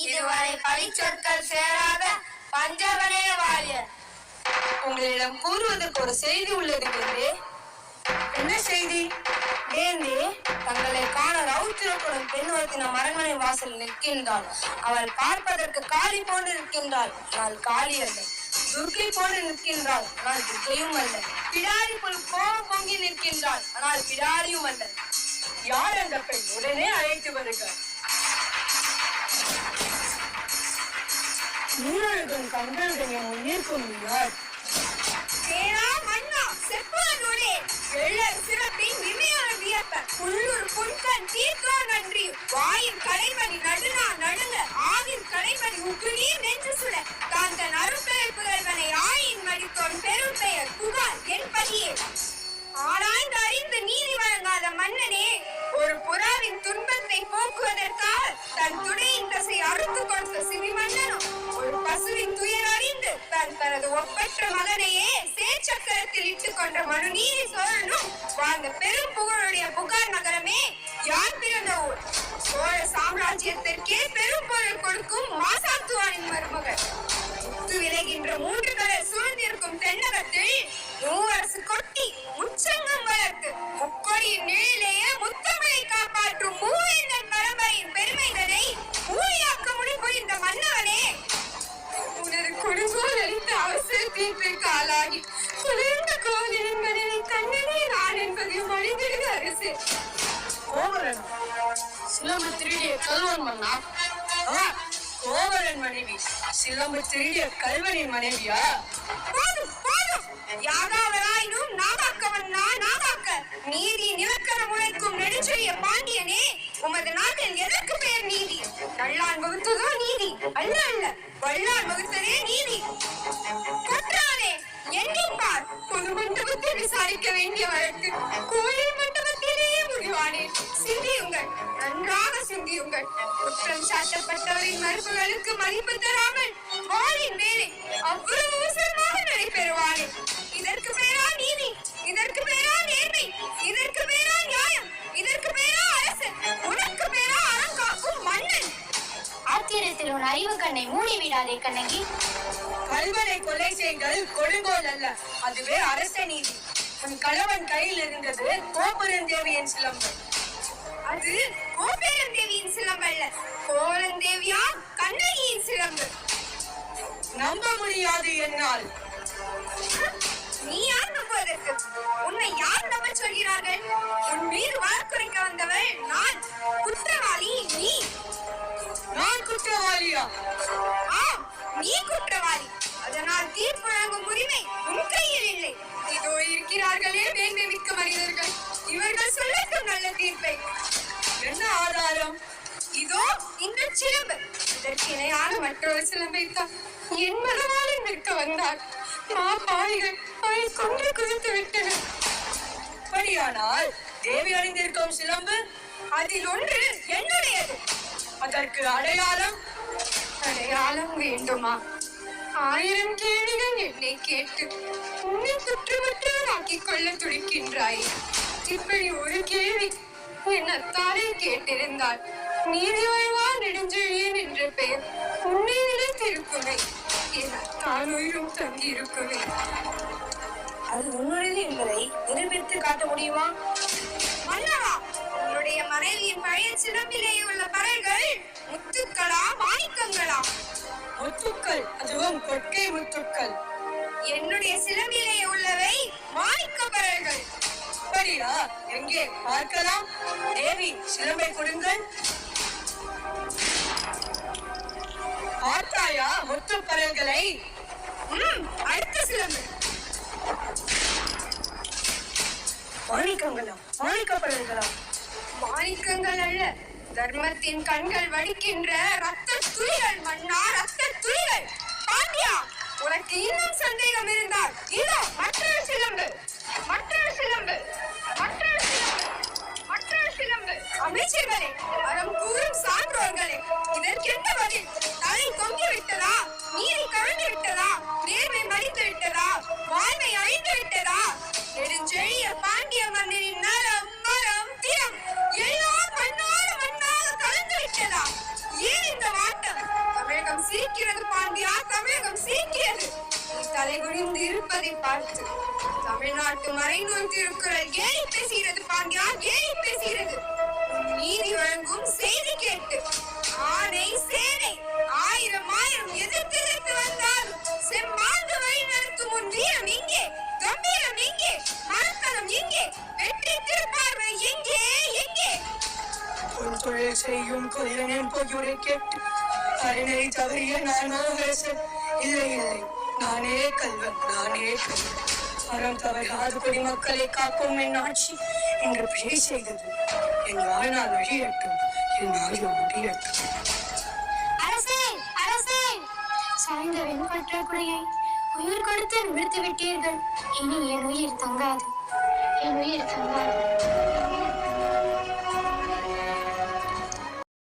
இதுவரை பழிச்சொற்கள் சேராத பஞ்சவனே வாழிய. உங்களிடம் கூறுவதற்கு ஒரு செய்தி உள்ளது. என்ன செய்தி? வேந்தே, தங்களை காண ரவுத்திரப்படும் பெண் ஒருத்தி நம் அரண்மனை வாசல் நிற்கின்றாள். அவள் பார்ப்பதற்கு காளி போன்று இருக்கின்றாள். நான் காளி அல்ல. துர்க்கை போன்று நிற்கின்றாள். ஆனால் துர்க்கையும் அல்ல. பிடாரி போல் கோபம் பொங்கி நிற்கின்றாள். ஆனால் பிடாரியும் அல்ல. யார் அந்த பெண்? உடனே அழைத்து வருக. நீரழகன் கண்களுடைய முன்னேற்கும் யார்? உள்ளூர் புன்கண் தீர்க்கா நன்றி. வாயின் கடைமணி நடுநா நடுங்க. ஆவின் கடைமணி உப்புநீர் நெஞ்சு சுட. தான் தன் அருட்பெயர் புகழ்வனை ஆயின் மடித்தோன் பெரும் பெயர் புகார் என் பதியே. ஆராய்ந்து அறிந்து நீதி வழங்காத மன்னனே, ஒரு புறாவின் துன்பத்தை போக்குவதற்காக தன் துணையின் தசை அறுத்து கொடுத்த சிவி மன்னனும், ஒரு பசுவின் துயர் அறிந்து தனது ஒப்பற்ற மகனையே சேச்சக்கரத்தில் இட்டுக் கொண்ட மனுநீதி சோழனும் வாழ்ந்த பெரும் புகழுடைய புகார் நகரமே யார் பிறந்த ஊர். சோழ சாம்ராஜ்யத்திற்கே பெரும் பொருள் கொடுக்கும் மாசாத்துவானின் மருமகள். விளைகின்ற 3 கடல் சூழ்ந்திருக்கும் தென்னகத்தில் மூவரசு கொட்டி உச்சங்கம் வளர்த்து முக்கொடியின் நிழலிலேயே முத்தமிழை காப்பாற்றும் மூவேந்தன் பரம்பரையின் பெருமைகளை ஊழியாக்க முடிபுரிந்த மன்னவனே, உனது கொடுங்கோல் அளித்த அவசர தீர்ப்பிற்கு ஆளாகி குளிர்ந்த கோவிலின் மனைவி கண்ணனே நான் என்பதையும் அழிந்திடுக அரசு. கோவலன் சிலம்பு திருடிய கல்வன் மன்னா? கோவலன் மனைவி சிலம்பு திருடிய கல்வனின் மனைவியா? போதும் போதும், யாகாவராயினும் நாகாக்கவன் நாகாக்க. நீதி நிலக்கரம் உழைக்கும் நெடுஞ்செழிய பாண்டியனே, உமது நாட்டில் எதற்கு பெயர் நீதி? நல்லான் வகுத்ததோ நீதி அல்ல அல்ல, வல்லான் வகுத்ததே நீதி. குற்றானே எண்ணிப் பார், பொது மண்டபத்தில் விசாரிக்க வேண்டிய வழக்கு கோயில் மண்டபத்திலேயே முடிவானேன். சிந்தியுங்கள், நன்றாக சிந்தியுங்கள். குற்றம் சாட்டப்பட்டவரின் மறுப்புகளுக்கு மதிப்பு தராமல் வாளின் வேலை அவ்வளவு அவசரமாக நடைபெறுவானே. இதற்கு பேரா நீதி? இதற்கு பேரா நேர்மை? இதற்கு பேரா நியாயம்? இதற்கு பேரா அரசு? உனக்கு பேரா அறங்காக்கும் மன்னன்? ஆத்திரத்தில் உன் அறிவு கண்ணை மூடிவிடாதே கண்ணகி. கல்வனை கொலை செய்தல் கொடுங்கோல் அல்ல, அதுவே அரச நீதி. உன் கணவன் கையில் இருந்தது கோபுரந்தேவியின் சிலம்பு. அது கோபுரந்தேவியின் சிலம்பு அல்ல, கோவலந்தேவியா கண்ணகியின் சிலம்பு. நம்ப முடியாது என்னால். நீ யார் நம்புவதற்கு? உன்னை யார் நம்ப சொல்கிறார்கள்? உன் மீது வழக்குரைக்க வந்தவள் நான், குற்றவாளி நீ. நான் குற்றவாளியா? ஆம், நீ குற்றவாளி. அதனால் தீர்ப்பு வழங்கும் உரிமை உன் கையில் இல்லை. இதோ இருக்கிறார்களே வேண்மை மிக்க மனிதர்கள், இவர்கள் சொல்லட்டும் நல்ல தீர்ப்பை. என்ன ஆதாரம்? இதோ இந்த சிலம்பு. இதற்கு இணையான மற்றொரு சிலம்பை தான் என் மனவாளன் நிற்க வந்தார். பாவிகள் அவரை கொன்று குவித்து விட்டனர். அப்படியானால் தேவி அணிந்திருக்கும் சிலம்பு அதில் ஒன்று என்னுடையது. அதற்கு அடையாளம்? அடையாளம் வேண்டுமா? 1000 கேள்விகள் என்னை கேட்டு உன்னை குற்றமற்றவராக்கிக் கொள்ள துடிக்கின்றாய். இப்படி ஒரு கேள்வி என் அத்தாரை கேட்டிருந்தால் நீதி வாழ்வா நெடுஞ்செழியன் என்ற பெயர் உன்னை நினைத்திருக்குமே. என் அத்தான் உயிரும் தங்கியிருக்குமே. அது உன்னுடையது என்பதை நிரூபித்து காட்ட முடியுமா? மன்னவா, உன்னுடைய மனைவியின் பழைய சிலம்பிலேயே உள்ள பறல்கள் முத்துக்களா மாணிக்கங்களா? முத்துக்கள், அதுவும் கொட்டை முத்துக்கள். என்னுடைய சிலம்பிலேயே உள்ளவை மாணிக்க பறல்கள். அப்படியா? எங்கே பார்க்கலாம்? தேவி, சிலம்பை கொடுங்கள். பார்த்தாயா முத்து பறல்களை? அடுத்த சிலம்பு. மாணிக்கங்களா? மாணிக்கப்படல்களா? மாணிக்கங்கள் அல்ல, தர்மத்தின் கண்கள் வடிக்கின்ற ரத்த துளிகள் மன்னா, ரத்த துளிகள். பாண்டியா, உனக்கு இன்னும் சந்தேகம் இருந்தால் இதோ மற்றொரு சிலம்பு, மற்றொரு சிலம்பு, மற்றொரு சிலம்பு, மற்றொரு சிலம்பு. அமைச்சர்களே, மரம் கூறும் சான்றோர்களே, இதற்கு என்ன பதில்? தலை தொங்கி விட்டதா? நீதி கவிழ்ந்து விட்டதா? நேர்மை மடிந்து விட்டதா? வாழ்வை அழிந்து விட்டதா? நெடுஞ்செழிய பாண்டிய மன்னரின் நரம் மரம் திறம் எல்லாம் மண்ணாக கலந்து விட்டதா? ஏன் இந்த வாட்டம்? தமிழகம் சிரிக்கிறது பாண்டியா, தமிழகம் சிரிக்கிறது. நீ தலைகுனிந்து இருப்பதை பார்த்து தமிழ்நாட்டு மறைநூல் திருக்குறள் கேலி பேசுகிறது பாண்டியா, கேலி பேசுகிறது. உன் நீதி வழங்கும் செய்தி கேட்டு ஆணை சேனை ஆயிரம் எதிர்த்து வந்தாலும் செம்மாண்டு வழி நடத்தும் உன் வீரம் எங்கே, கம்பீரம் எங்கே, மனத்தனம் எங்கே, வெற்றி திருப்பார்வை எங்கே எங்கே? ஒரு தொழில் செய்யும் கொல்லனின் பொய்யுரை கேட்டு அரணை தவறிய நானோ அரசன். இல்லை இல்லை, நானே கல்வன், நானே கல்வன். அறம் தவறாத குடிமக்களை காக்கும் என் ஆட்சி என்று பிழை செய்தது. என் வாழ்நாள் வழியட்டும், என் ஆயுள் முடியட்டும். அரசே, அரசே! சாய்ந்த வெண்பற்ற குடையை உயிர் கொடுத்து நிமிர்த்து விட்டீர்கள். இனி என் உயிர் தங்காது, என் உயிர் தங்காது.